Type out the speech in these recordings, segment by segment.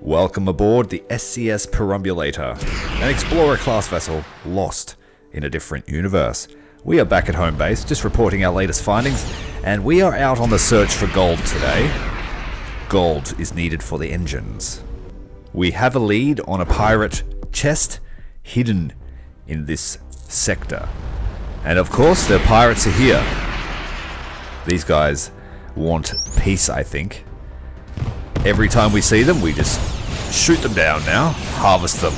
Welcome aboard the SCS Perambulator, an explorer class vessel lost in a different universe. We are back at home base, just reporting our latest findings, and we are out on the search for gold today. Gold is needed for the engines. We have a lead on a pirate chest hidden in this sector. And of course, the pirates are here. These guys want peace, I think. Every time we see them, we just shoot them down now, harvest them.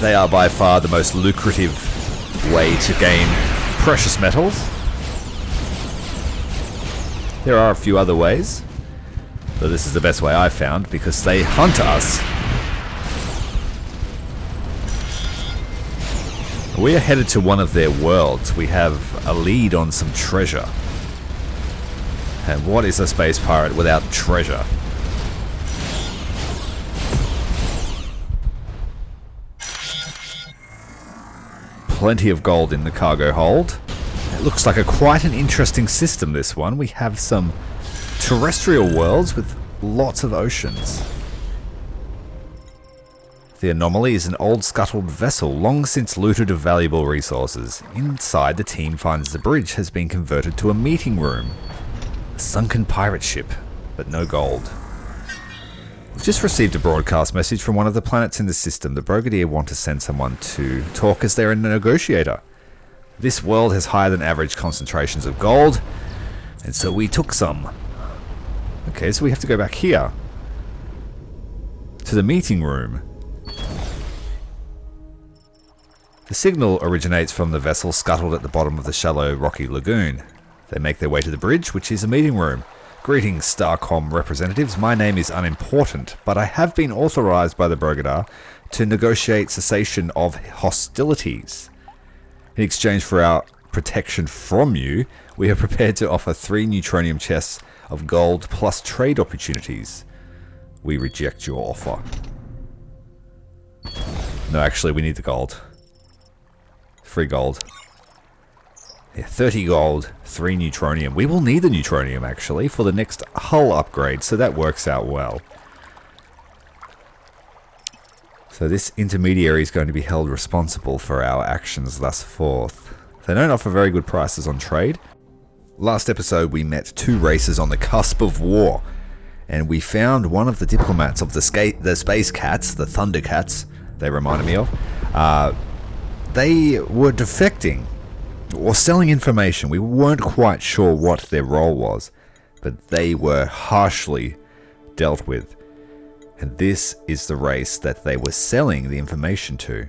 They are by far the most lucrative way to gain precious metals. There are a few other ways, but this is the best way I've found because they hunt us. We are headed to one of their worlds. We have a lead on some treasure. And what is a space pirate without treasure? Plenty of gold in the cargo hold. It looks like quite an interesting system, this one. We have some terrestrial worlds with lots of oceans. The anomaly is an old scuttled vessel, long since looted of valuable resources. Inside, the team finds the bridge has been converted to a meeting room. A sunken pirate ship, but no gold. We've just received a broadcast message from one of the planets in the system. The Brigadier want to send someone to talk as they're a negotiator. This world has higher than average concentrations of gold, and so we took some. Okay, so we have to go back here. To the meeting room. The signal originates from the vessel scuttled at the bottom of the shallow rocky lagoon. They make their way to the bridge, which is a meeting room. Greetings, Starcom representatives. My name is unimportant, but I have been authorized by the Brigadier to negotiate cessation of hostilities. In exchange for our protection from you, we are prepared to offer 3 neutronium chests of gold plus trade opportunities. We reject your offer. No, actually, we need the gold. Free gold. Yeah, 30 gold, 3 neutronium. We will need the neutronium, actually, for the next hull upgrade, so that works out well. So this intermediary is going to be held responsible for our actions thus forth. They don't offer very good prices on trade. Last episode, we met 2 races on the cusp of war, and we found one of the diplomats of the space cats, the Thunder Cats, they reminded me of. They were defecting. Or selling information. We weren't quite sure what their role was, but they were harshly dealt with. And this is the race that they were selling the information to.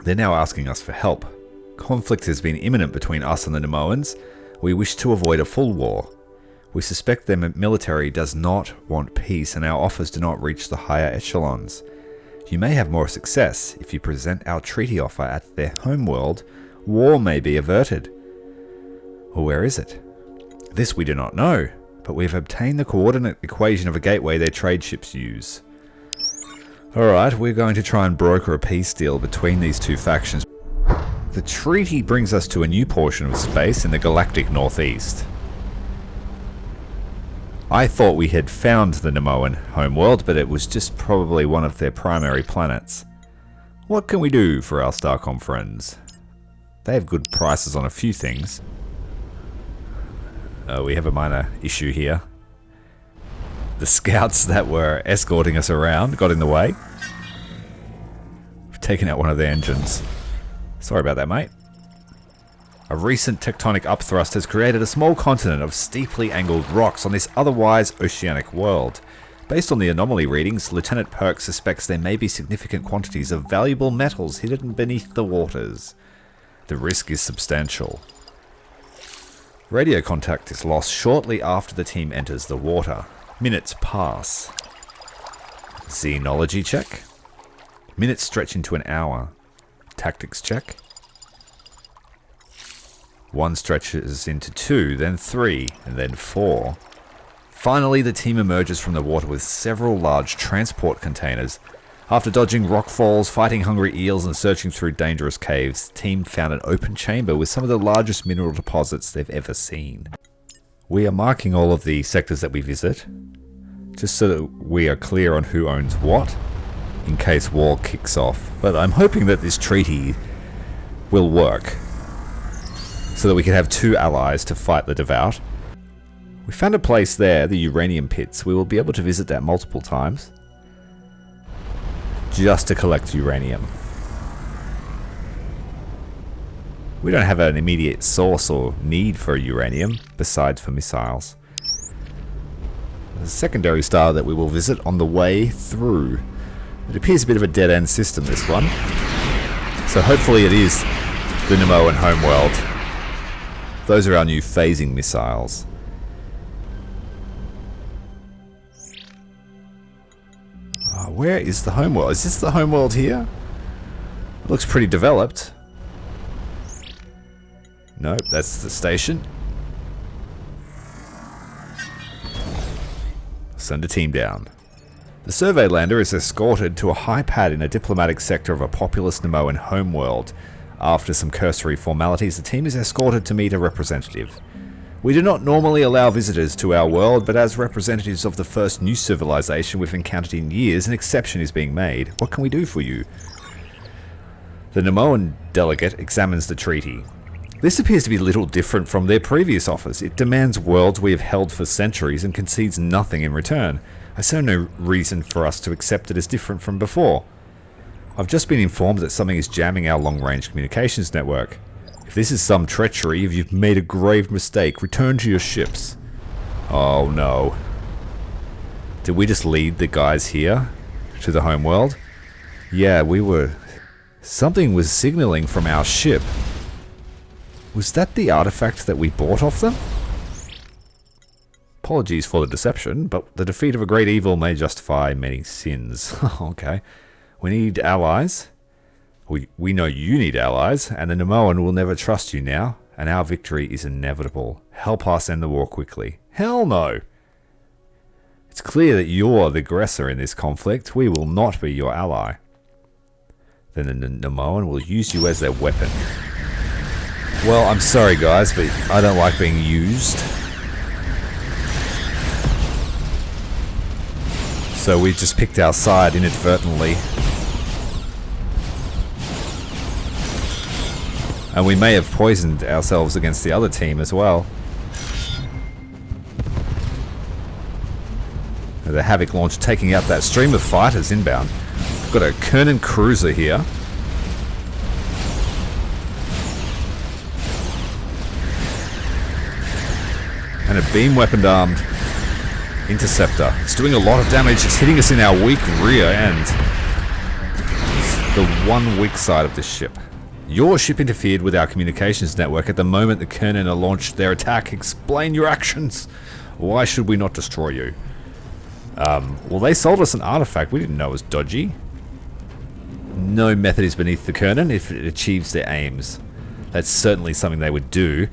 They're now asking us for help. Conflict has been imminent between us and the Nemoans. We wish to avoid a full war. We suspect their military does not want peace, and our offers do not reach the higher echelons. You may have more success if you present our treaty offer at their homeworld. War may be averted. Or where is it? This we do not know, but we have obtained the coordinate equation of a gateway their trade ships use. Alright, we're going to try and broker a peace deal between these 2 factions. The treaty brings us to a new portion of space in the galactic northeast. I thought we had found the Nemoan homeworld, but it was just probably one of their primary planets. What can we do for our Starcom friends? They have good prices on a few things. We have a minor issue here. The scouts that were escorting us around got in the way. We've taken out one of their engines. Sorry about that, mate. A recent tectonic upthrust has created a small continent of steeply angled rocks on this otherwise oceanic world. Based on the anomaly readings, Lieutenant Perk suspects there may be significant quantities of valuable metals hidden beneath the waters. The risk is substantial. Radio contact is lost shortly after the team enters the water. Minutes pass. Xenology check. Minutes stretch into an hour. Tactics check. 1 stretches into 2, then 3, and then 4. Finally, the team emerges from the water with several large transport containers. After dodging rock falls, fighting hungry eels, and searching through dangerous caves, the team found an open chamber with some of the largest mineral deposits they've ever seen. We are marking all of the sectors that we visit just so that we are clear on who owns what, in case war kicks off. But I'm hoping that this treaty will work, so that we can have 2 allies to fight the devout. We found a place there, the uranium pits. We will be able to visit that multiple times, just to collect uranium. We don't have an immediate source or need for uranium, besides for missiles. There's a secondary star that we will visit on the way through. It appears a bit of a dead-end system, this one. So hopefully it is the Nemoan homeworld. Those are our new phasing missiles. Where is the homeworld? Is this the homeworld here? It looks pretty developed. Nope, that's the station. Send a team down. The survey lander is escorted to a high pad in a diplomatic sector of a populous Nemoan homeworld. After some cursory formalities, the team is escorted to meet a representative. We do not normally allow visitors to our world, but as representatives of the first new civilization we've encountered in years, an exception is being made. What can we do for you? The Nemoan delegate examines the treaty. This appears to be little different from their previous offers. It demands worlds we have held for centuries and concedes nothing in return. I see no reason for us to accept it as different from before. I've just been informed that something is jamming our long-range communications network. If this is some treachery, if you've made a grave mistake, return to your ships. Oh no. Did we just lead the guys here to the homeworld? Yeah, we were... Something was signaling from our ship. Was that the artifact that we bought off them? Apologies for the deception, but the defeat of a great evil may justify many sins. Okay. We need allies. We know you need allies, and the Nemoan will never trust you now, and our victory is inevitable. Help us end the war quickly. Hell no! It's clear that you're the aggressor in this conflict. We will not be your ally. Then the Nemoan will use you as their weapon. Well, I'm sorry guys, but I don't like being used. So we just picked our side inadvertently. And we may have poisoned ourselves against the other team as well. The Havoc launch taking out that stream of fighters inbound. We've got a Kernan cruiser here. And a beam weapon armed interceptor. It's doing a lot of damage. It's hitting us in our weak rear end. It's the one weak side of this ship. Your ship interfered with our communications network at the moment the Kernan launched their attack. Explain your actions. Why should we not destroy you? Well, they sold us an artifact. We didn't know it was dodgy. No method is beneath the Kernan if it achieves their aims. That's certainly something they would do.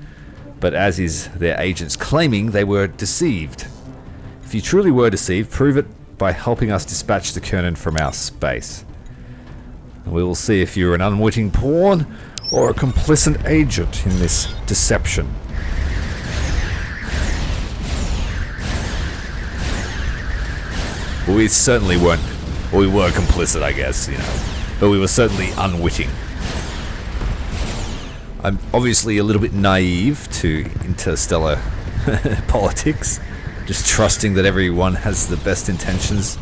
But as is their agents claiming, they were deceived. If you truly were deceived, prove it by helping us dispatch the Kernan from our space. And we will see if you're an unwitting pawn or a complicit agent in this deception. We certainly weren't, well, we were complicit, I guess, you know, but we were certainly unwitting. I'm obviously a little bit naive to interstellar politics, just trusting that everyone has the best intentions.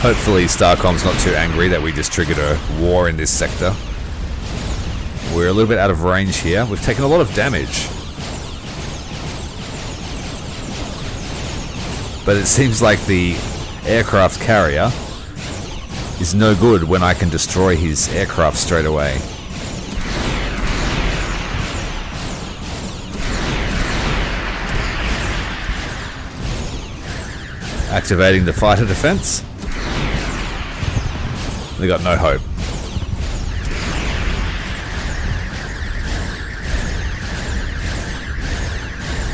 Hopefully Starcom's not too angry that we just triggered a war in this sector. We're a little bit out of range here. We've taken a lot of damage. But it seems like the aircraft carrier is no good when I can destroy his aircraft straight away. Activating the fighter defense. They got no hope.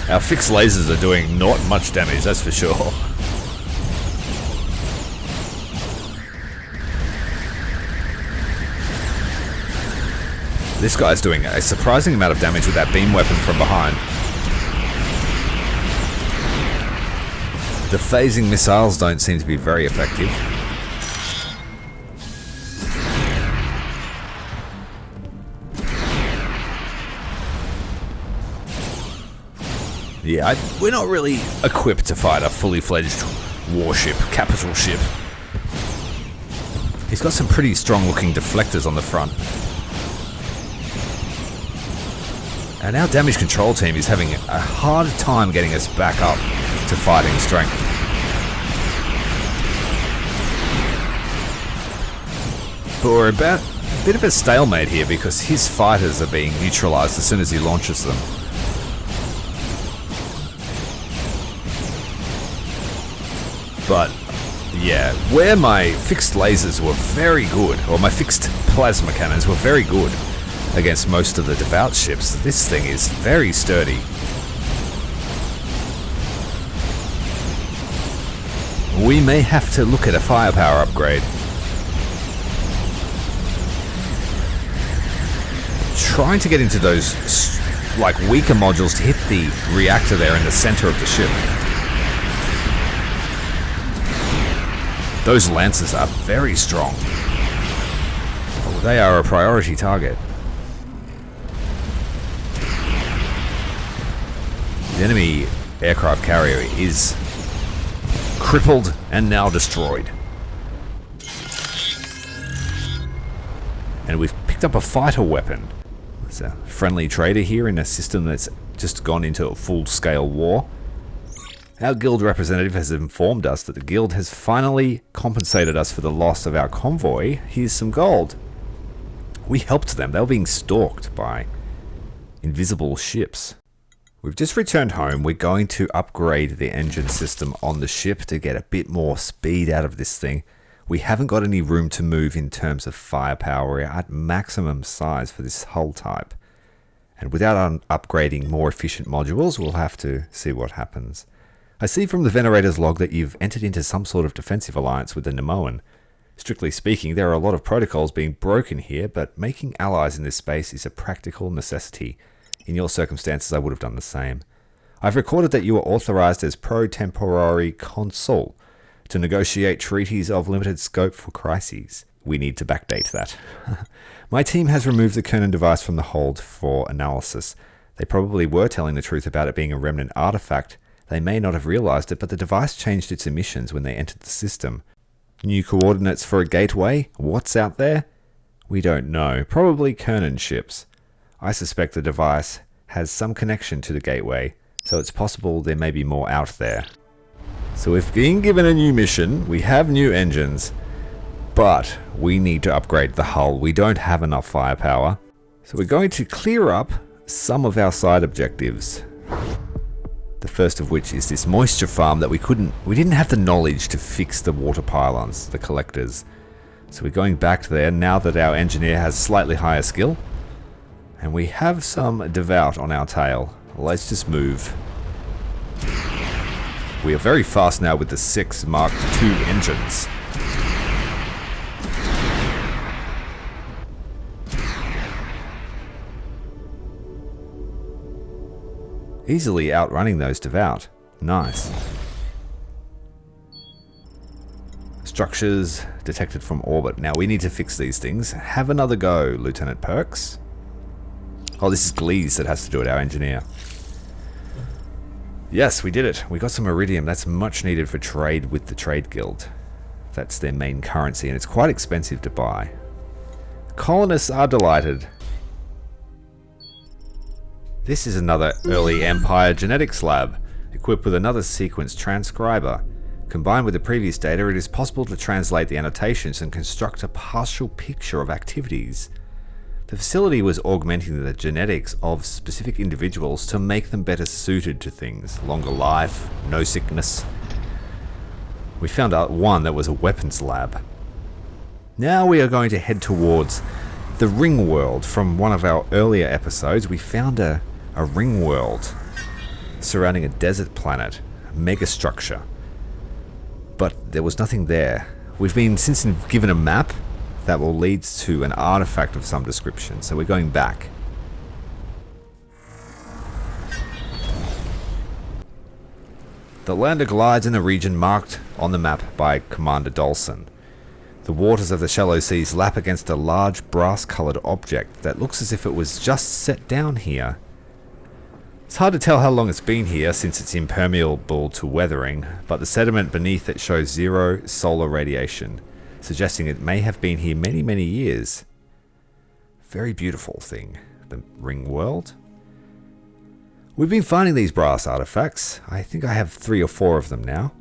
Our fixed lasers are doing not much damage, that's for sure. This guy's doing a surprising amount of damage with that beam weapon from behind. The phasing missiles don't seem to be very effective. Yeah, we're not really equipped to fight a fully fledged warship, capital ship. He's got some pretty strong looking deflectors on the front. And our damage control team is having a hard time getting us back up to fighting strength. But we're about a bit of a stalemate here because his fighters are being neutralized as soon as he launches them. But yeah, where my fixed lasers were very good, or my fixed plasma cannons were very good against most of the devout ships, this thing is very sturdy. We may have to look at a firepower upgrade. Trying to get into those like weaker modules to hit the reactor there in the center of the ship. Those lancers are very strong. Oh, they are a priority target. The enemy aircraft carrier is crippled and now destroyed. And we've picked up a fighter weapon. There's a friendly trader here in a system that's just gone into a full-scale war. Our guild representative has informed us that the guild has finally compensated us for the loss of our convoy. Here's some gold. We helped them. They were being stalked by invisible ships. We've just returned home. We're going to upgrade the engine system on the ship to get a bit more speed out of this thing. We haven't got any room to move in terms of firepower. We're at maximum size for this hull type. And without upgrading more efficient modules, we'll have to see what happens. I see from the Venerator's log that you've entered into some sort of defensive alliance with the Nemoan. Strictly speaking, there are a lot of protocols being broken here, but making allies in this space is a practical necessity. In your circumstances, I would have done the same. I've recorded that you are authorized as pro-temporary consul to negotiate treaties of limited scope for crises. We need to backdate that. My team has removed the Kernan device from the hold for analysis. They probably were telling the truth about it being a remnant artifact. They may not have realized it, but the device changed its emissions when they entered the system. New coordinates for a gateway? What's out there? We don't know. Probably Kernan ships. I suspect the device has some connection to the gateway, so it's possible there may be more out there. So we've been given a new mission, we have new engines, but we need to upgrade the hull. We don't have enough firepower. So we're going to clear up some of our side objectives. The first of which is this moisture farm that we didn't have the knowledge to fix the water pylons, the collectors. So we're going back there now that our engineer has slightly higher skill. And we have some devout on our tail. Let's just move. We are very fast now with the 6 Mark II engines. Easily outrunning those devout. Nice. Structures detected from orbit. Now we need to fix these things. Have another go, Lieutenant Perks. Oh, this is Glees that has to do it, our engineer. Yes, we did it. We got some iridium. That's much needed for trade with the trade guild. That's their main currency, and it's quite expensive to buy. Colonists are delighted. This is another early Empire genetics lab, equipped with another sequence transcriber. Combined with the previous data, it is possible to translate the annotations and construct a partial picture of activities. The facility was augmenting the genetics of specific individuals to make them better suited to things. Longer life, no sickness. We found out one that was a weapons lab. Now we are going to head towards the ring world. From one of our earlier episodes, we found a ring world surrounding a desert planet, a megastructure. But there was nothing there. We've been since given a map that will lead to an artifact of some description. So we're going back. The lander glides in a region marked on the map by Commander Dolson. The waters of the shallow seas lap against a large brass-coloured object that looks as if it was just set down here. It's hard to tell how long it's been here since it's impermeable to weathering, but the sediment beneath it shows 0 solar radiation, suggesting it may have been here many, many years. Very beautiful thing, the ring world. We've been finding these brass artifacts. I think I have 3 or 4 of them now,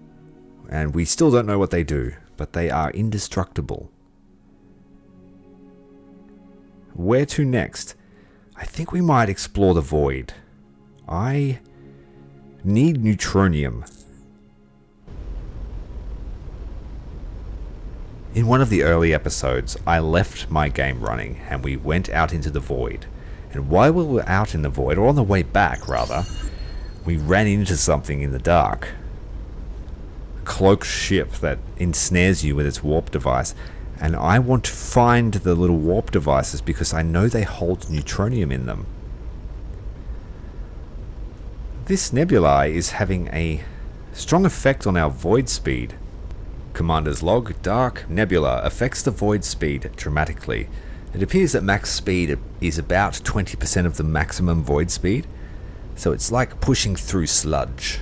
and we still don't know what they do, but they are indestructible. Where to next? I think we might explore the void. I need neutronium. In one of the early episodes, I left my game running and we went out into the void. And while we were out in the void, or on the way back rather, we ran into something in the dark. A cloaked ship that ensnares you with its warp device. And I want to find the little warp devices because I know they hold neutronium in them. This nebula is having a strong effect on our void speed. Commander's log, dark nebula affects the void speed dramatically. It appears that max speed is about 20% of the maximum void speed, so it's like pushing through sludge.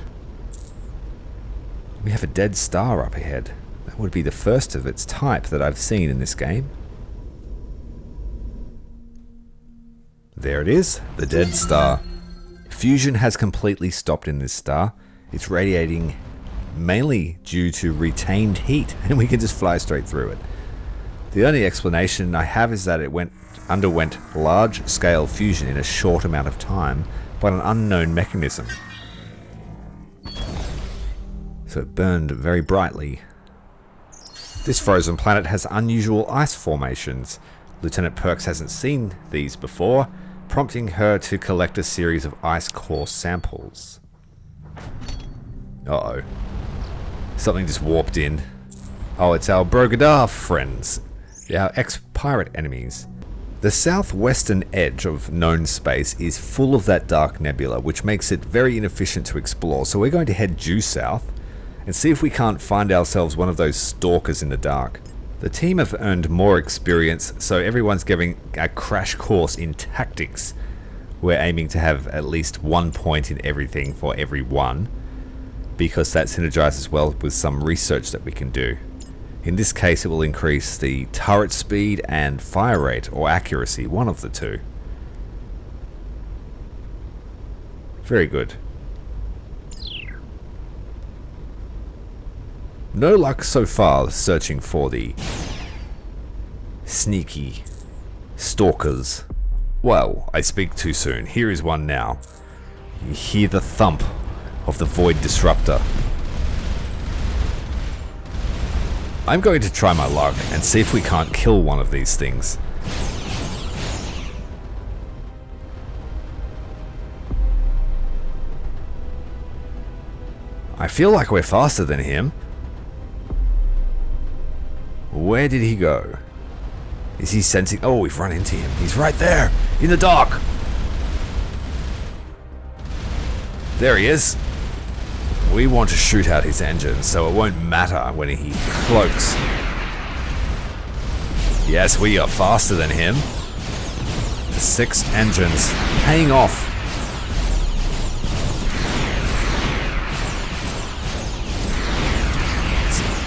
We have a dead star up ahead. That would be the first of its type that I've seen in this game. There it is, the dead star. Fusion has completely stopped in this star. It's radiating mainly due to retained heat, and we can just fly straight through it. The only explanation I have is that it underwent large-scale fusion in a short amount of time by an unknown mechanism. So it burned very brightly. This frozen planet has unusual ice formations. Lieutenant Perks hasn't seen these before, prompting her to collect a series of ice core samples. Uh-oh. Something just warped in. Oh, it's our Brogadar friends. Our ex-pirate enemies. The southwestern edge of known space is full of that dark nebula, which makes it very inefficient to explore, so we're going to head due south and see if we can't find ourselves one of those stalkers in the dark. The team have earned more experience, so everyone's giving a crash course in tactics. We're aiming to have at least 1 point in everything for every one, because that synergizes well with some research that we can do. In this case, it will increase the turret speed and fire rate, or accuracy, one of the two. Very good. No luck so far searching for the sneaky stalkers. Well, I speak too soon. Here is one now. You hear the thump of the void disruptor. I'm going to try my luck and see if we can't kill one of these things. I feel like we're faster than him. Where did he go? Is he sensing? Oh, we've run into him. He's right there, in the dark. There he is. We want to shoot out his engine, so it won't matter when he cloaks. Yes, we are faster than him. The 6 engines paying off.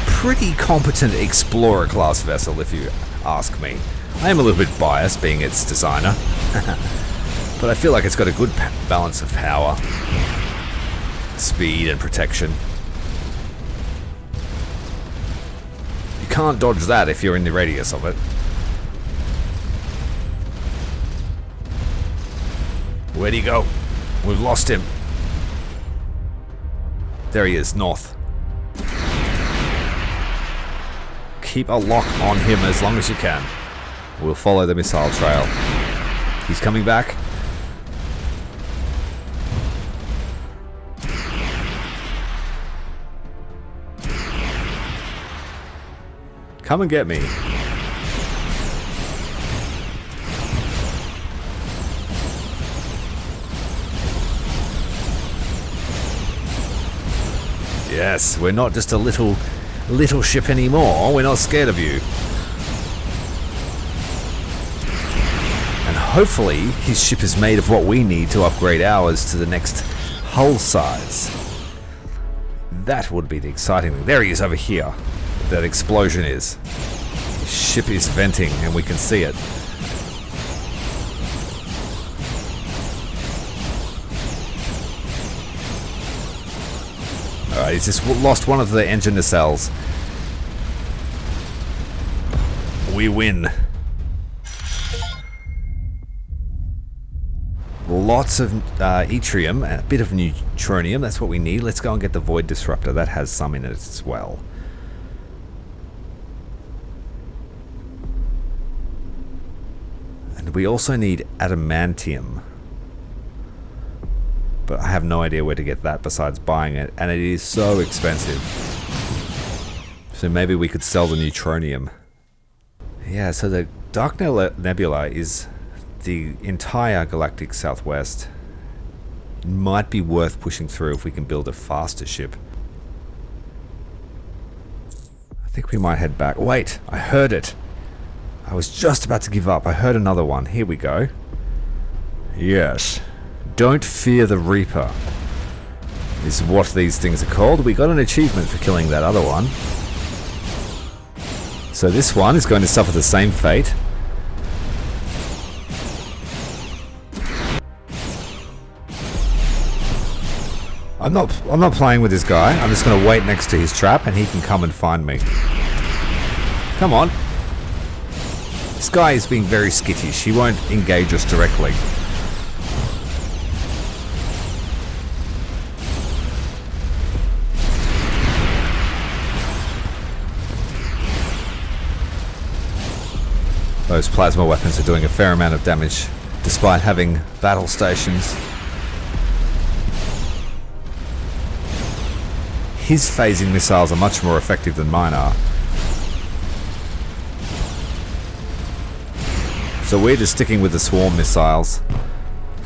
Pretty competent explorer class vessel, if you ask me. I am a little bit biased being its designer, but I feel like it's got a good balance of power, speed and protection. You can't dodge that if you're in the radius of it. Where'd he go? We've lost him. There he is, north. Keep a lock on him as long as you can. We'll follow the missile trail. He's coming back. Come and get me. Yes, we're not just a little ship anymore. We're not scared of you. And hopefully his ship is made of what we need to upgrade ours to the next hull size. That would be the exciting thing. There he is over here. That explosion is. His ship is venting and we can see it. Alright, he's just lost one of the engine nacelles. We win. Lots of yttrium, a bit of neutronium, that's what we need. Let's go and get the void disruptor. That has some in it as well. And we also need adamantium. But I have no idea where to get that besides buying it, and it is so expensive. So maybe we could sell the neutronium. Yeah, so the Dark Nebula is the entire galactic southwest. It might be worth pushing through if we can build a faster ship. I think we might head back. Wait, I heard it. I was just about to give up. I heard another one. Here we go. Yes. Don't fear the Reaper is what these things are called. We got an achievement for killing that other one. So this one is going to suffer the same fate. I'm not playing with this guy. I'm just going to wait next to his trap and he can come and find me. Come on. This guy is being very skittish. He won't engage us directly. Those plasma weapons are doing a fair amount of damage, despite having battle stations. His phasing missiles are much more effective than mine are. So we're just sticking with the swarm missiles.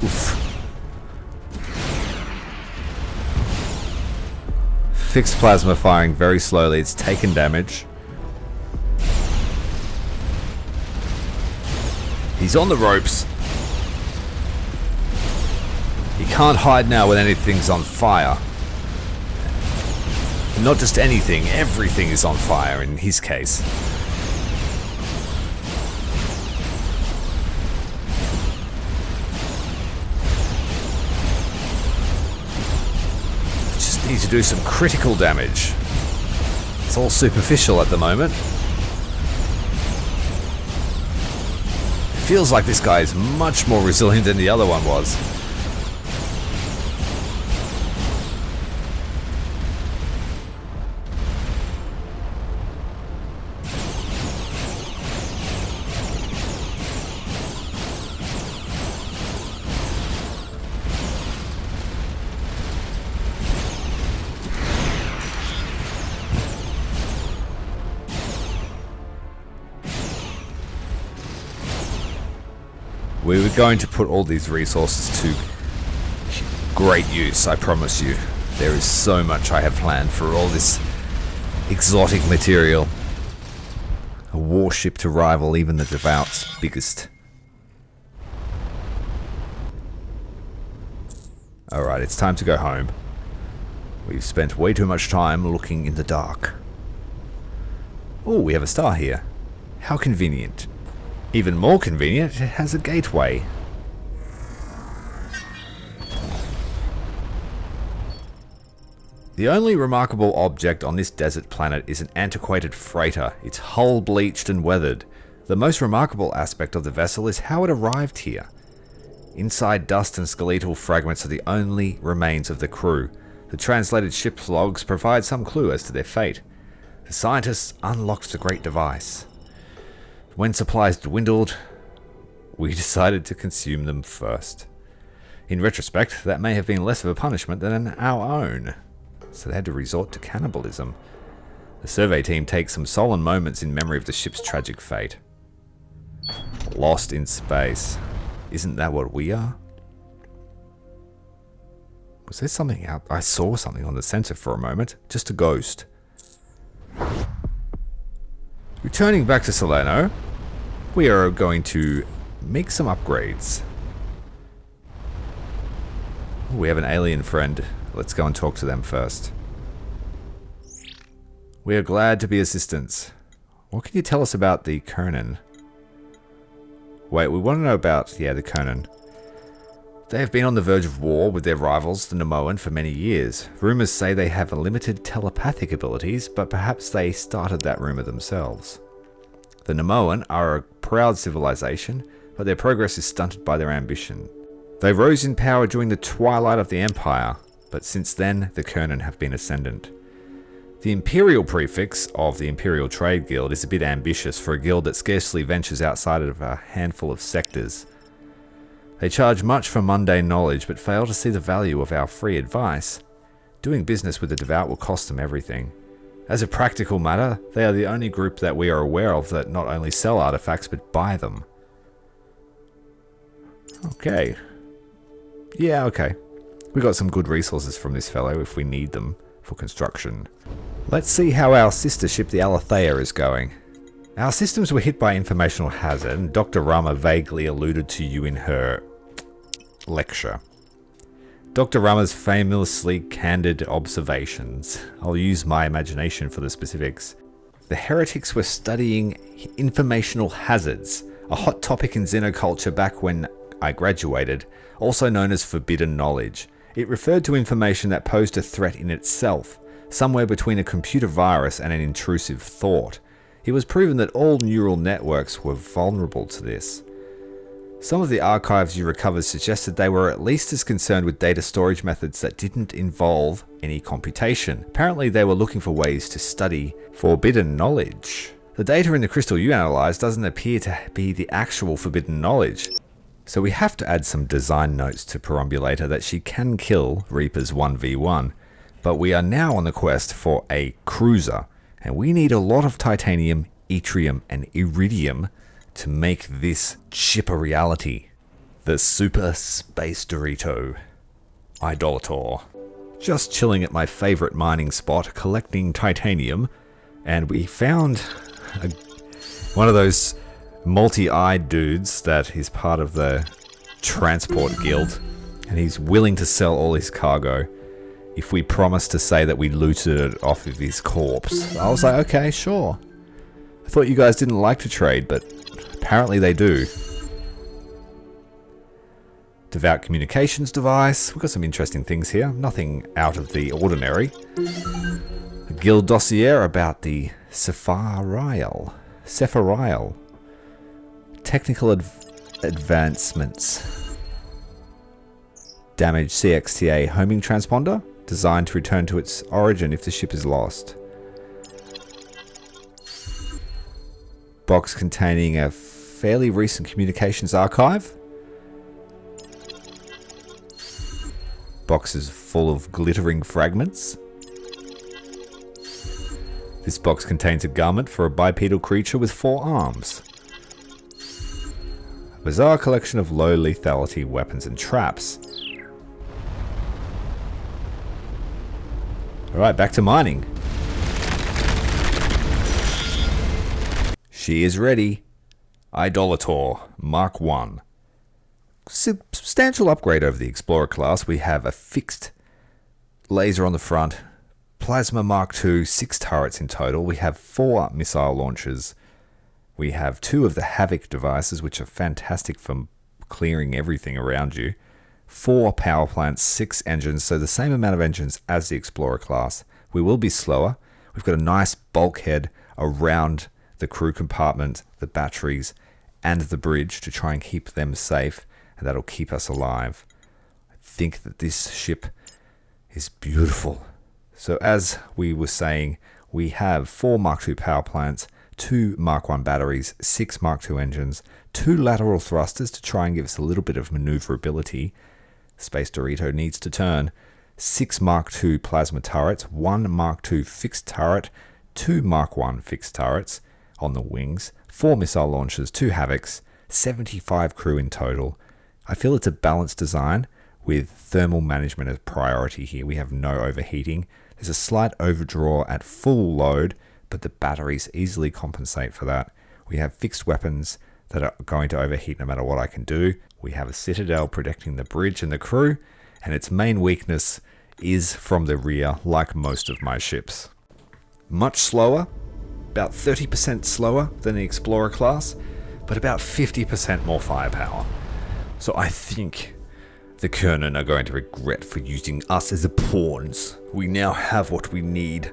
Oof. Fixed plasma firing very slowly, it's taken damage. He's on the ropes. He can't hide now when anything's on fire. And not just anything, everything is on fire in his case. Just need to do some critical damage. It's all superficial at the moment. Feels like this guy is much more resilient than the other one was. We were going to put all these resources to great use, I promise you. There is so much I have planned for all this exotic material. A warship to rival even the Devout's biggest. Alright, it's time to go home. We've spent way too much time looking in the dark. Oh, we have a star here. How convenient. Even more convenient, it has a gateway. The only remarkable object on this desert planet is an antiquated freighter, its hull bleached and weathered. The most remarkable aspect of the vessel is how it arrived here. Inside, dust and skeletal fragments are the only remains of the crew. The translated ship's logs provide some clue as to their fate. The scientists unlocked the great device. When supplies dwindled, we decided to consume them first. In retrospect, that may have been less of a punishment than our own, so they had to resort to cannibalism. The survey team takes some solemn moments in memory of the ship's tragic fate. Lost in space. Isn't that what we are? Was there something out? I saw something on the center for a moment. Just a ghost. Returning back to Salerno, we are going to make some upgrades. We have an alien friend. Let's go and talk to them first. We are glad to be assistants. What can you tell us about the Kernan? Wait, we want to know about, the Kernan. They have been on the verge of war with their rivals, the Nemoan, for many years. Rumors say they have limited telepathic abilities, but perhaps they started that rumor themselves. The Nemoan are a proud civilization, but their progress is stunted by their ambition. They rose in power during the twilight of the Empire, but since then, the Kernan have been ascendant. The Imperial prefix of the Imperial Trade Guild is a bit ambitious for a guild that scarcely ventures outside of a handful of sectors. They charge much for mundane knowledge, but fail to see the value of our free advice. Doing business with the devout will cost them everything. As a practical matter, they are the only group that we are aware of that not only sell artifacts, but buy them. Okay. Yeah, okay. We got some good resources from this fellow if we need them for construction. Let's see how our sister ship, the Alethea, is going. Our systems were hit by informational hazard, and Dr. Rama vaguely alluded to you in her lecture. Dr. Rama's famously candid observations. I'll use my imagination for the specifics. The heretics were studying informational hazards, a hot topic in xenoculture back when I graduated, also known as forbidden knowledge. It referred to information that posed a threat in itself, somewhere between a computer virus and an intrusive thought. It was proven that all neural networks were vulnerable to this. Some of the archives you recovered suggested they were at least as concerned with data storage methods that didn't involve any computation. Apparently they were looking for ways to study forbidden knowledge. The data in the crystal you analysed doesn't appear to be the actual forbidden knowledge. So we have to add some design notes to Perambulator that she can kill Reapers 1v1. But we are now on the quest for a cruiser, and we need a lot of titanium, yttrium, and iridium to make this ship a reality. The Super Space Dorito. Idolator. Just chilling at my favourite mining spot, collecting titanium, and we found one of those multi-eyed dudes that is part of the transport guild, and he's willing to sell all his cargo if we promise to say that we looted it off of his corpse. I was like, okay, sure. I thought you guys didn't like to trade, but apparently they do. Devout communications device. We've got some interesting things here. Nothing out of the ordinary. A guild dossier about the Tyrael. Technical advancements. Damaged CXTA homing transponder, designed to return to its origin if the ship is lost. Box containing a fairly recent communications archive. Box is full of glittering fragments. This box contains a garment for a bipedal creature with 4 arms. A bizarre collection of low lethality weapons and traps. Alright, back to mining. She is ready. Idolator, Mark 1. Substantial upgrade over the Explorer class. We have a fixed laser on the front. Plasma Mark 2, 6 turrets in total. We have 4 missile launchers. We have 2 of the Havoc devices, which are fantastic for clearing everything around you. 4 power plants, 6 engines, so the same amount of engines as the Explorer class. We will be slower. We've got a nice bulkhead around the crew compartment, the batteries, and the bridge to try and keep them safe, and that'll keep us alive. I think that this ship is beautiful. So as we were saying, we have 4 Mark II power plants, 2 Mark I batteries, 6 Mark II engines, 2 lateral thrusters to try and give us a little bit of maneuverability. Space Dorito needs to turn. 6 Mark II plasma turrets, 1 Mark II fixed turret, 2 Mark I fixed turrets on the wings, 4 missile launchers, 2 Havocs, 75 crew in total. I feel it's a balanced design. with thermal management as priority here. We have no overheating. There's a slight overdraw at full load, but the batteries easily compensate for that. We have fixed weapons that are going to overheat no matter what I can do. We have a citadel protecting the bridge and the crew, and its main weakness is from the rear, like most of my ships. Much slower, about 30% slower than the Explorer class, but about 50% more firepower. So I think the Kernan are going to regret for using us as pawns. We now have what we need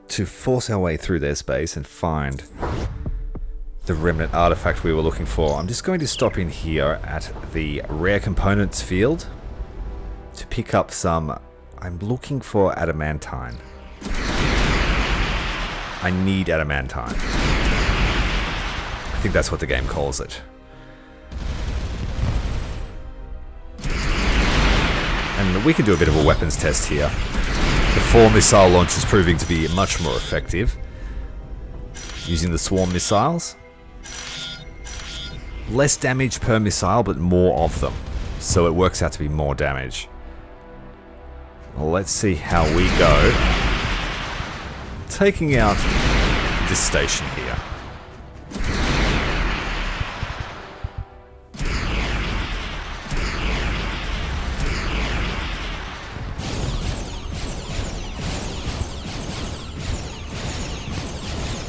to force our way through their space and find the remnant artifact we were looking for. I'm just going to stop in here at the rare components field to pick up some. I'm looking for adamantine. I need adamantine. I think that's what the game calls it. And we can do a bit of a weapons test here. The 4 missile launch is proving to be much more effective using the swarm missiles. Less damage per missile, but more of them. So it works out to be more damage. Well, let's see how we go. Taking out this station here.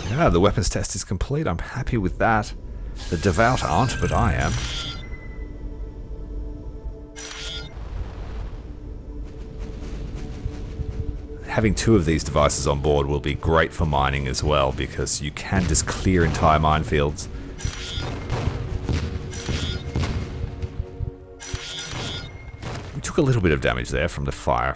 Yeah, the weapons test is complete. I'm happy with that. The devout aren't, but I am. Having 2 of these devices on board will be great for mining as well, because you can just clear entire minefields. We took a little bit of damage there from the fire.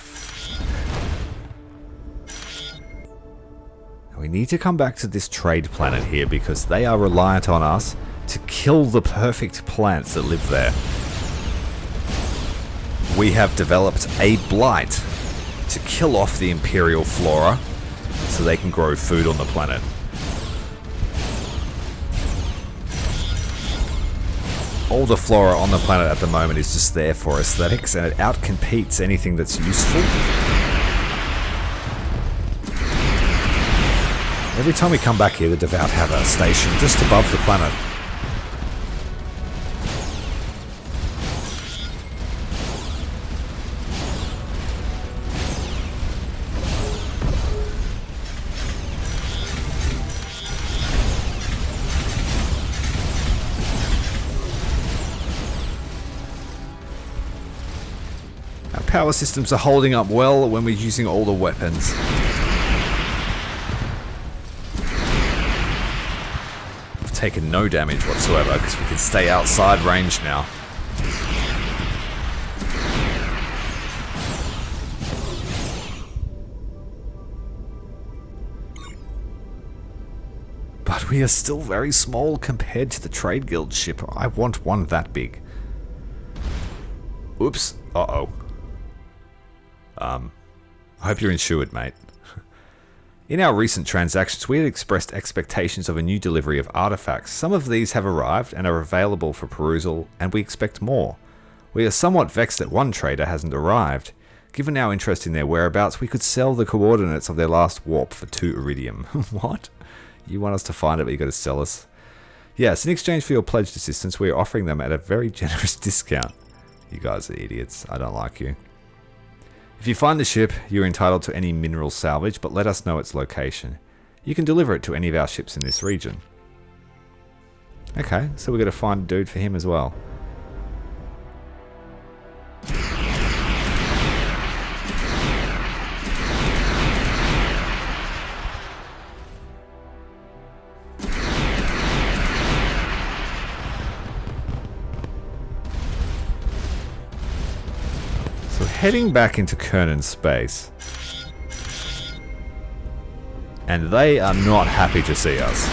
We need to come back to this trade planet here, because they are reliant on us to kill the perfect plants that live there. We have developed a blight to kill off the imperial flora so they can grow food on the planet. All the flora on the planet at the moment is just there for aesthetics, and it outcompetes anything that's useful. Every time we come back here, the devout have a station just above the planet. Our power systems are holding up well when we're using all the weapons. Taken no damage whatsoever because we can stay outside range now. But we are still very small compared to the Trade Guild ship. I want one that big. Oops. Uh-oh. I hope you're insured, mate. In our recent transactions, we had expressed expectations of a new delivery of artifacts. Some of these have arrived and are available for perusal, and we expect more. We are somewhat vexed that one trader hasn't arrived. Given our interest in their whereabouts, we could sell the coordinates of their last warp for 2 iridium. What? You want us to find it, but you got to sell us? Yes, in exchange for your pledged assistance, we are offering them at a very generous discount. You guys are idiots. I don't like you. If you find the ship, you're entitled to any mineral salvage, but let us know its location. You can deliver it to any of our ships in this region. Okay, so we're going to find a dude for him as well. So heading back into Kernan space. And they are not happy to see us.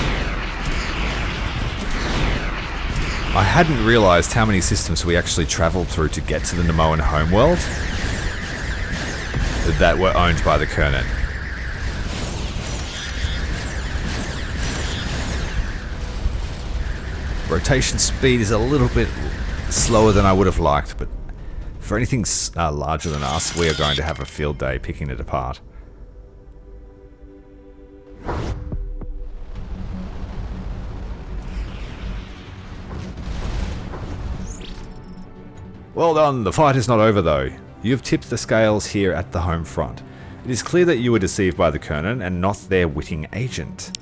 I hadn't realized how many systems we actually traveled through to get to the Nemoan homeworld that were owned by the Kernan. Rotation speed is a little bit slower than I would have liked, but For anything larger than us, we are going to have a field day picking it apart. Well done, the fight is not over though. You've tipped the scales here at the home front. It is clear that you were deceived by the Kernan and not their witting agent.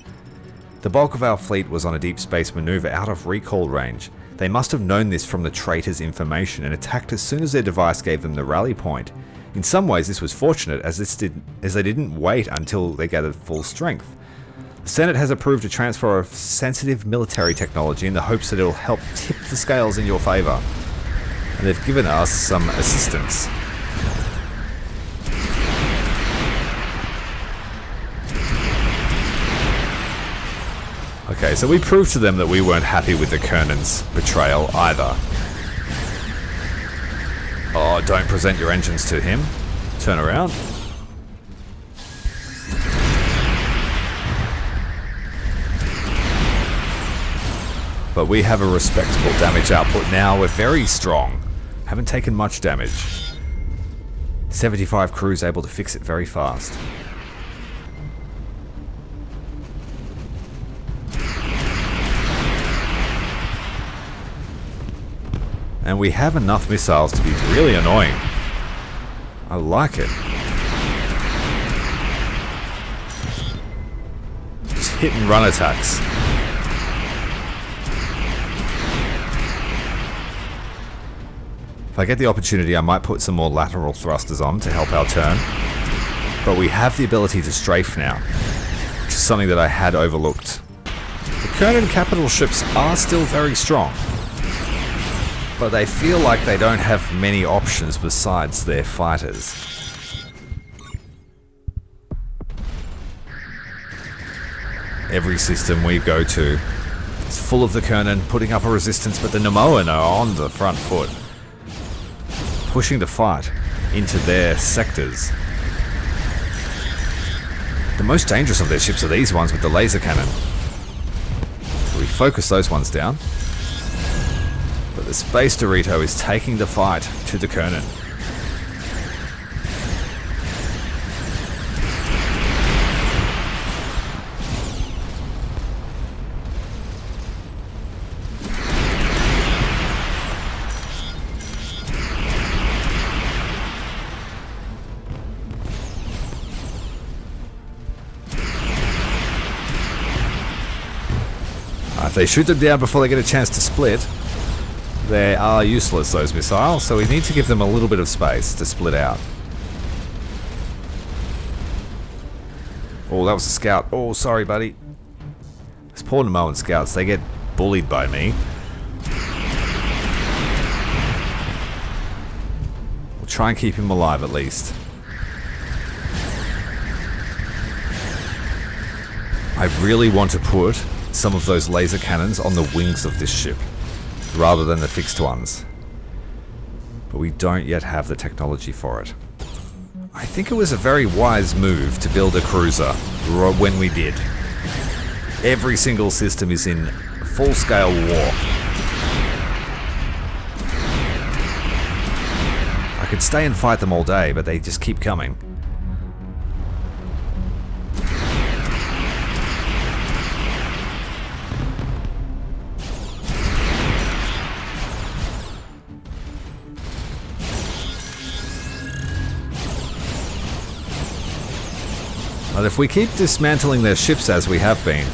The bulk of our fleet was on a deep space maneuver out of recall range. They must have known this from the traitors' information and attacked as soon as their device gave them the rally point. In some ways this was fortunate as they didn't wait until they gathered full strength. The Senate has approved a transfer of sensitive military technology in the hopes that it will help tip the scales in your favour. And they've given us some assistance. Okay, so we proved to them that we weren't happy with the Kernan's betrayal either. Oh, don't present your engines to him. Turn around. But we have a respectable damage output now. We're very strong. Haven't taken much damage. 75 crews able to fix it very fast. And we have enough missiles to be really annoying. I like it. Just hit and run attacks. If I get the opportunity, I might put some more lateral thrusters on to help our turn. But we have the ability to strafe now, which is something that I had overlooked. The Kernan capital ships are still very strong, but they feel like they don't have many options besides their fighters. Every system we go to is full of the Kernan putting up a resistance, but the Nemoan are on the front foot, pushing the fight into their sectors. The most dangerous of their ships are these ones with the laser cannon. So we focus those ones down. But the Space Dorito is taking the fight to the Kernan. If they shoot them down before they get a chance to split, they are useless, those missiles, so we need to give them a little bit of space to split out. Oh, that was a scout. Oh, sorry, buddy. These poor Nemoan scouts, they get bullied by me. We'll try and keep him alive at least. I really want to put some of those laser cannons on the wings of this ship, rather than the fixed ones. But we don't yet have the technology for it. I think it was a very wise move to build a cruiser when we did. Every single system is in full-scale war. I could stay and fight them all day, but they just keep coming. But if we keep dismantling their ships as we have been,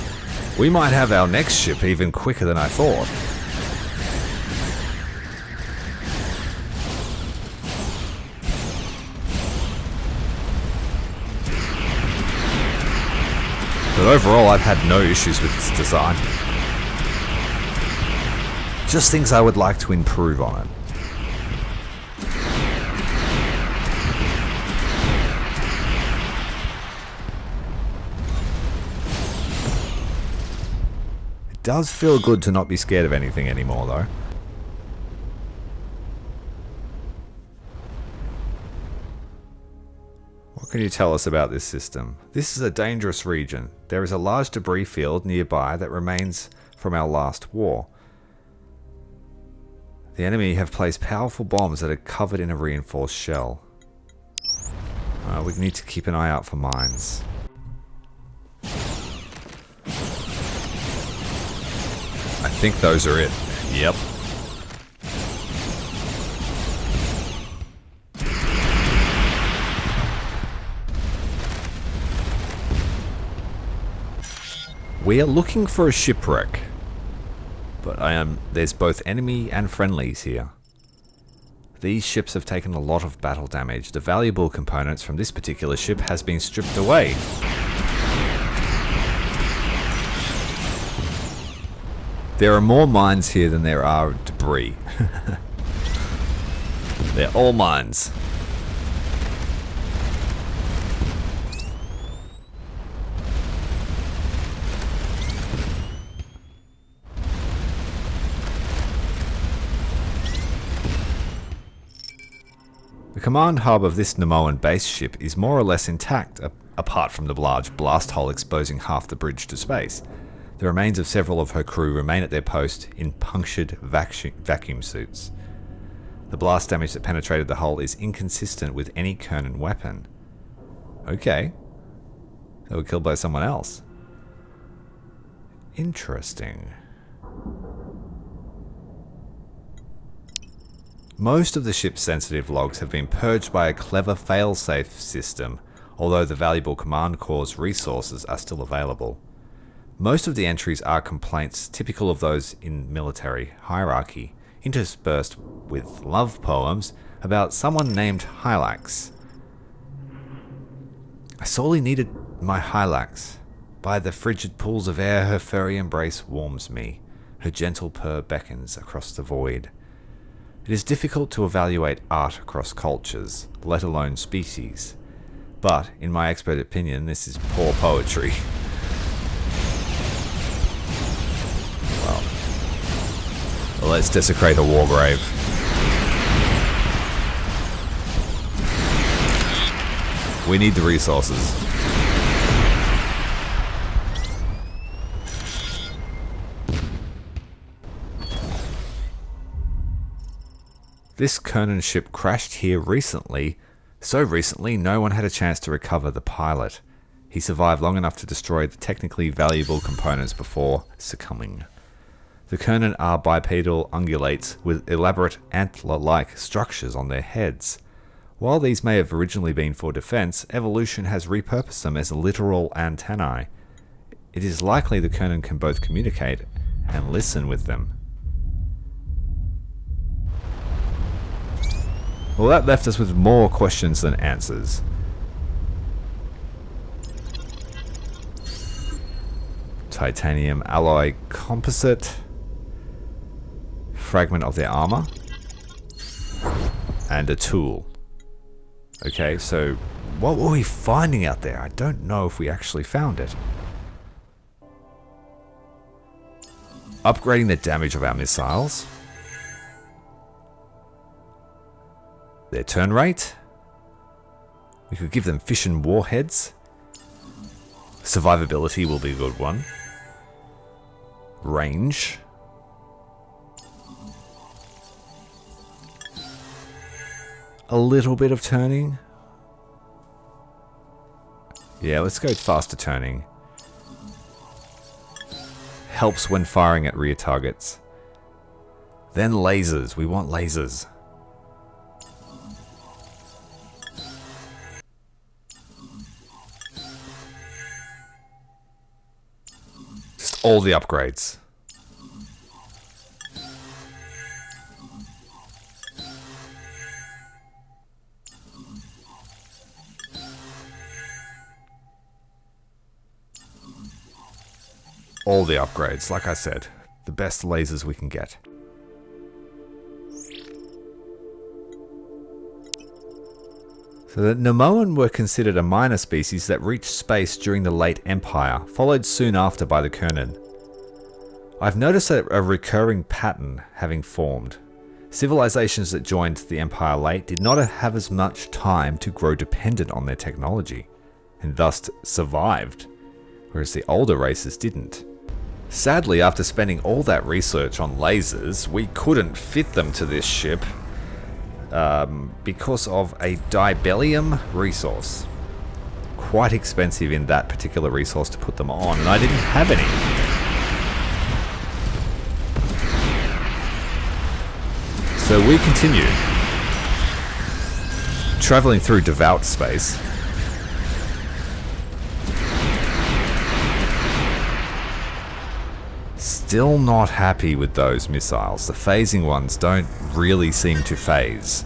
we might have our next ship even quicker than I thought. But overall, I've had no issues with its design. Just things I would like to improve on it. It does feel good to not be scared of anything anymore, though. What can you tell us about this system? This is a dangerous region. There is a large debris field nearby that remains from our last war. The enemy have placed powerful bombs that are covered in a reinforced shell. We need to keep an eye out for mines. I think those are it. Yep. We are looking for a shipwreck, but there's both enemy and friendlies here. These ships have taken a lot of battle damage. The valuable components from this particular ship has been stripped away. There are more mines here than there are debris. They're all mines. The command hub of this Nemoan base ship is more or less intact, apart from the large blast hole exposing half the bridge to space. The remains of several of her crew remain at their post in punctured vacuum suits. The blast damage that penetrated the hull is inconsistent with any Kernan weapon. Okay. They were killed by someone else. Interesting. Most of the ship's sensitive logs have been purged by a clever failsafe system, although the valuable command core's resources are still available. Most of the entries are complaints typical of those in military hierarchy, interspersed with love poems about someone named Hylax. I sorely needed my Hylax. By the frigid pools of air her furry embrace warms me. Her gentle purr beckons across the void. It is difficult to evaluate art across cultures, let alone species. But, in my expert opinion, this is poor poetry. Well, let's desecrate a war grave. We need the resources. This Kernan ship crashed here recently. So recently, no one had a chance to recover the pilot. He survived long enough to destroy the technically valuable components before succumbing. The Kernan are bipedal ungulates with elaborate antler-like structures on their heads. While these may have originally been for defense, evolution has repurposed them as literal antennae. It is likely the Kernan can both communicate and listen with them. Well, that left us with more questions than answers. Titanium alloy composite. Fragment of their armor. And a tool. Okay, so what were we finding out there? I don't know if we actually found it. Upgrading the damage of our missiles. Their turn rate. We could give them fission warheads. Survivability will be a good one. Range. A little bit of turning. Yeah, let's go faster turning. Helps when firing at rear targets. Then lasers. We want lasers. Just all the upgrades. All the upgrades, like I said, the best lasers we can get. So the Nemoan were considered a minor species that reached space during the late Empire, followed soon after by the Kernan. I've noticed a recurring pattern having formed. Civilizations that joined the Empire late did not have as much time to grow dependent on their technology, and thus survived, whereas the older races didn't. Sadly, after spending all that research on lasers, we couldn't fit them to this ship because of a dibellium resource. Quite expensive in that particular resource to put them on, and I didn't have any. So we continue traveling through devout space. Still not happy with those missiles. The phasing ones don't really seem to phase.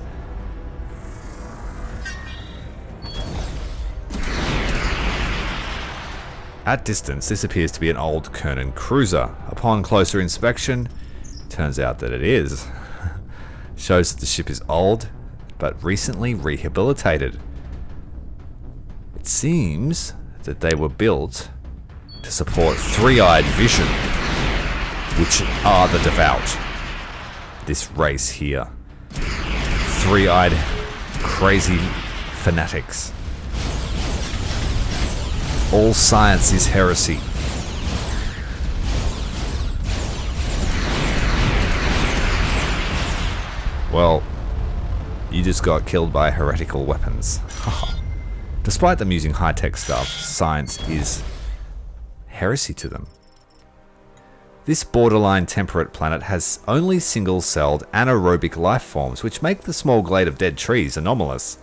At distance, this appears to be an old Kernan cruiser. Upon closer inspection, turns out that it is. Shows that the ship is old, but recently rehabilitated. It seems that they were built to support three-eyed vision, which are the devout. This race here. Three-eyed, crazy fanatics. All science is heresy. Well, you just got killed by heretical weapons. Despite them using high-tech stuff, science is heresy to them. This borderline temperate planet has only single-celled anaerobic life forms, which make the small glade of dead trees anomalous.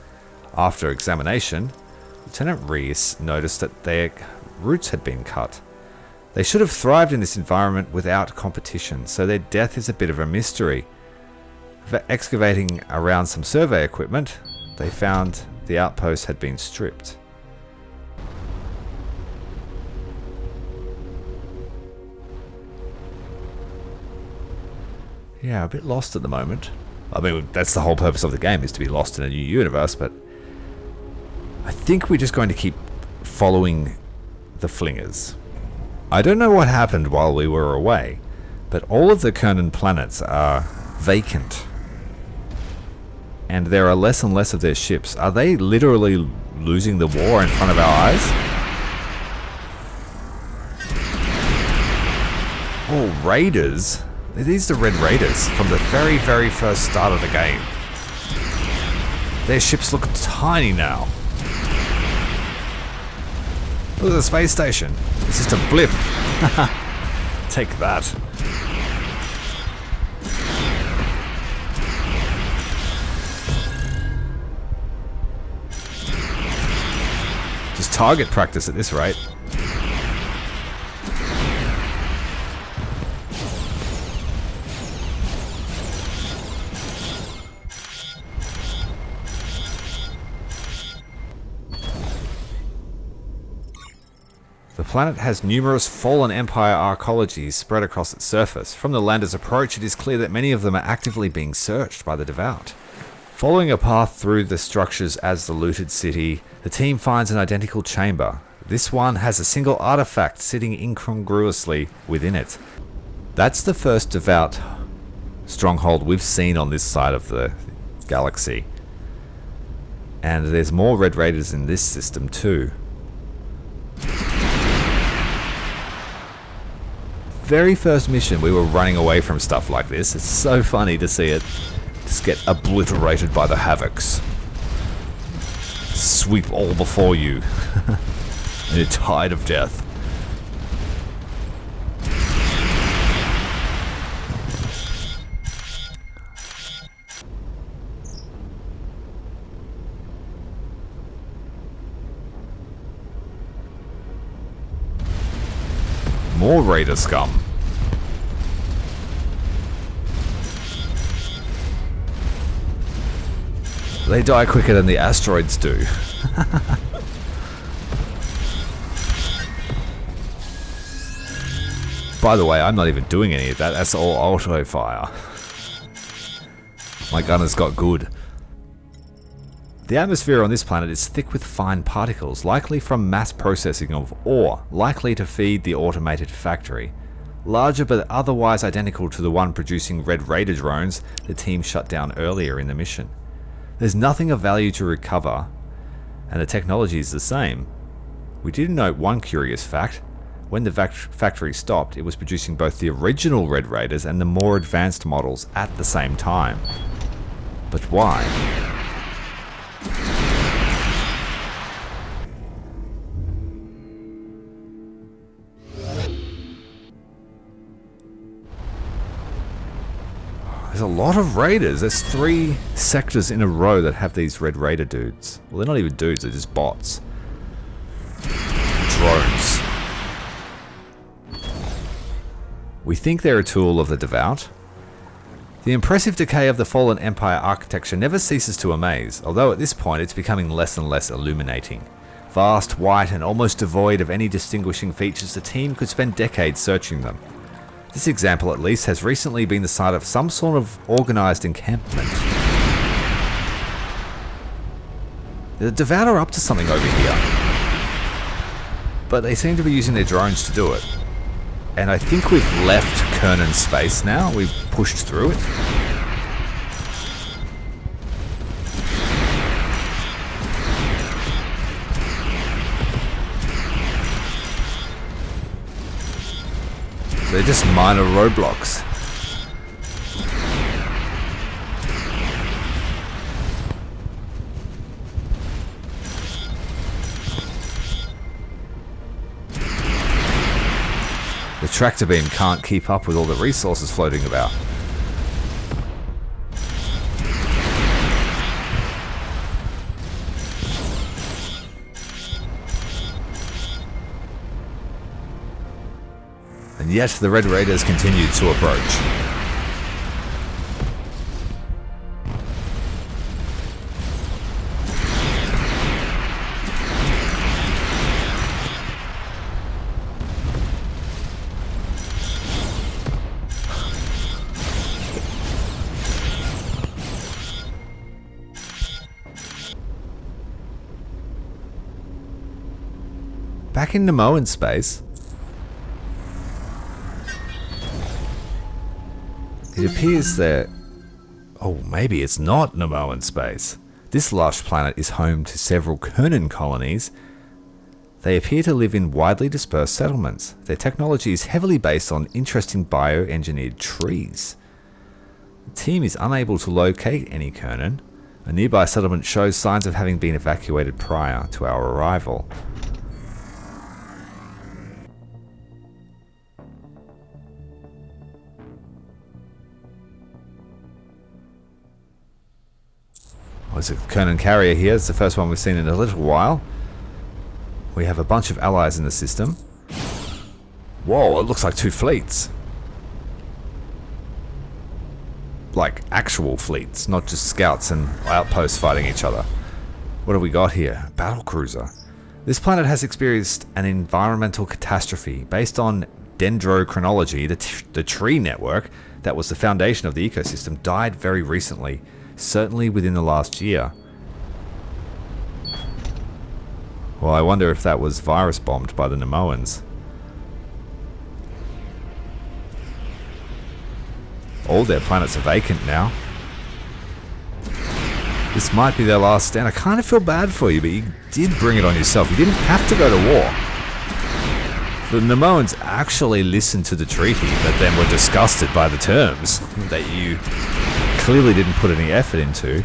After examination, Lieutenant Reese noticed that their roots had been cut. They should have thrived in this environment without competition, so their death is a bit of a mystery. For excavating around some survey equipment, they found the outpost had been stripped. Yeah, a bit lost at the moment. I mean, that's the whole purpose of the game, is to be lost in a new universe, but I think we're just going to keep following the flingers. I don't know what happened while we were away, but all of the Kernan planets are vacant. And there are less and less of their ships. Are they literally losing the war in front of our eyes? Oh, raiders. These are the Red Raiders from the very, very first start of the game. Their ships look tiny now. Look at the space station. It's just a blip. Take that. Just target practice at this rate. The planet has numerous fallen Empire arcologies spread across its surface. From the lander's approach, it is clear that many of them are actively being searched by the devout. Following a path through the structures as the looted city, the team finds an identical chamber. This one has a single artifact sitting incongruously within it. That's the first devout stronghold we've seen on this side of the galaxy. And there's more Red Raiders in this system too. Very first mission, we were running away from stuff like this. It's so funny to see it just get obliterated by the Havocs. Sweep all before you in a tide of death. More Raider scum. They die quicker than the asteroids do. By the way, I'm not even doing any of that. That's all auto fire. My gun has got good. The atmosphere on this planet is thick with fine particles, likely from mass processing of ore, likely to feed the automated factory. Larger but otherwise identical to the one producing Red Raider drones the team shut down earlier in the mission. There's nothing of value to recover, and the technology is the same. We did note one curious fact. When the factory stopped, it was producing both the original Red Raiders and the more advanced models at the same time. But why? There's a lot of raiders. There's 3 sectors in a row that have these Red Raider dudes. Well, they're not even dudes, they're just bots. Drones. We think they're a tool of the devout. The impressive decay of the fallen Empire architecture never ceases to amaze, although at this point it's becoming less and less illuminating. Vast, white, and almost devoid of any distinguishing features, the team could spend decades searching them. This example, at least, has recently been the site of some sort of organized encampment. The devout are up to something over here, but they seem to be using their drones to do it. And I think we've left Kernan's space now. We've pushed through it. They're just minor roadblocks. The tractor beam can't keep up with all the resources floating about. And yet the Red Raiders continued to approach. Back in Nemoan space, it appears that... oh, maybe it's not Nemoan space. This lush planet is home to several Kernan colonies. They appear to live in widely dispersed settlements. Their technology is heavily based on interesting bioengineered trees. The team is unable to locate any Kernan. A nearby settlement shows signs of having been evacuated prior to our arrival. There's a Kernan carrier here. It's the first one we've seen in a little while. We have a bunch of allies in the system. Whoa, it looks like 2 fleets. Like actual fleets, not just scouts and outposts fighting each other. What have we got here? Battle cruiser. This planet has experienced an environmental catastrophe based on dendrochronology. The tree network that was the foundation of the ecosystem died very recently. Certainly within the last year. Well, I wonder if that was virus bombed by the Nemoans. All their planets are vacant now. This might be their last stand. I kind of feel bad for you, but you did bring it on yourself. You didn't have to go to war. The Nemoans actually listened to the treaty, but then were disgusted by the terms that you clearly didn't put any effort into.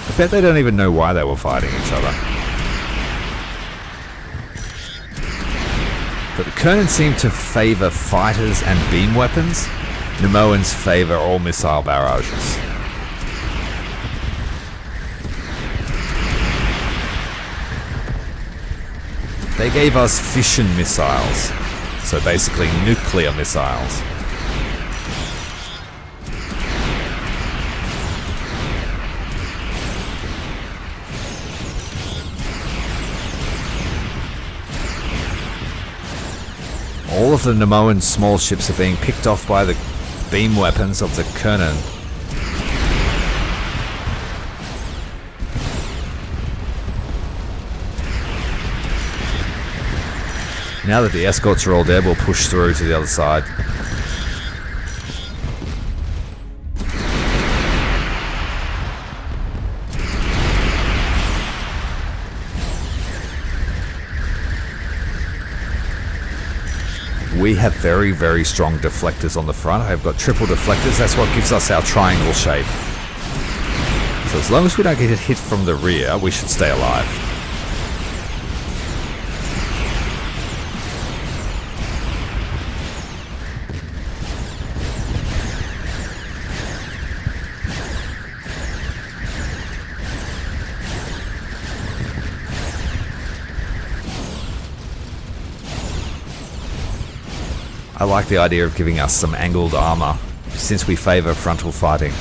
I bet they don't even know why they were fighting each other. But the Kernan seem to favour fighters and beam weapons. Nemoans favour all missile barrages. They gave us fission missiles. So basically nuclear missiles. All of the Nemoan small ships are being picked off by the beam weapons of the Kernan. Now that the escorts are all dead, we'll push through to the other side. we have very, very strong deflectors on the front. I've got triple deflectors. That's what gives us our triangle shape. So as long as we don't get hit from the rear, we should stay alive. I like the idea of giving us some angled armor, since we favor frontal fighting.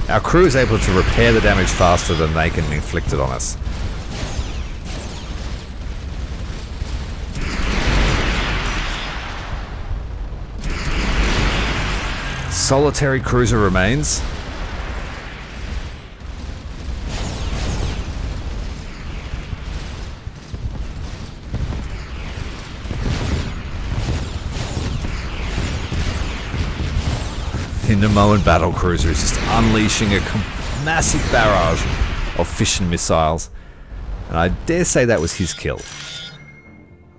Our crew is able to repair the damage faster than they can inflict it on us. Solitary cruiser remains. The Nemoan battle cruiser is just unleashing a massive barrage of fission missiles, and I dare say that was his kill.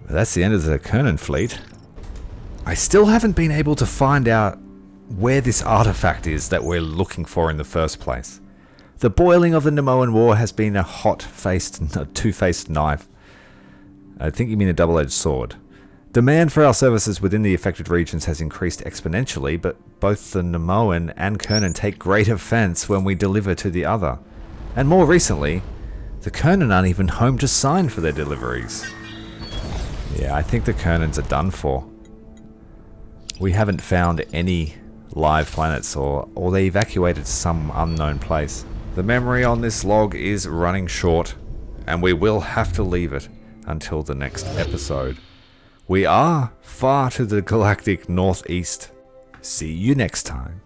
But that's the end of the Kernan fleet. I still haven't been able to find out where this artifact is that we're looking for in the first place. The boiling of the Nemoan War has been a two-faced knife. I think you mean a double-edged sword. Demand for our services within the affected regions has increased exponentially, but both the Nemoan and Kernan take great offense when we deliver to the other. And more recently, the Kernan aren't even home to sign for their deliveries. Yeah, I think the Kernans are done for. We haven't found any live planets, or they evacuated to some unknown place. The memory on this log is running short, and we will have to leave it until the next episode. We are far to the galactic northeast. See you next time.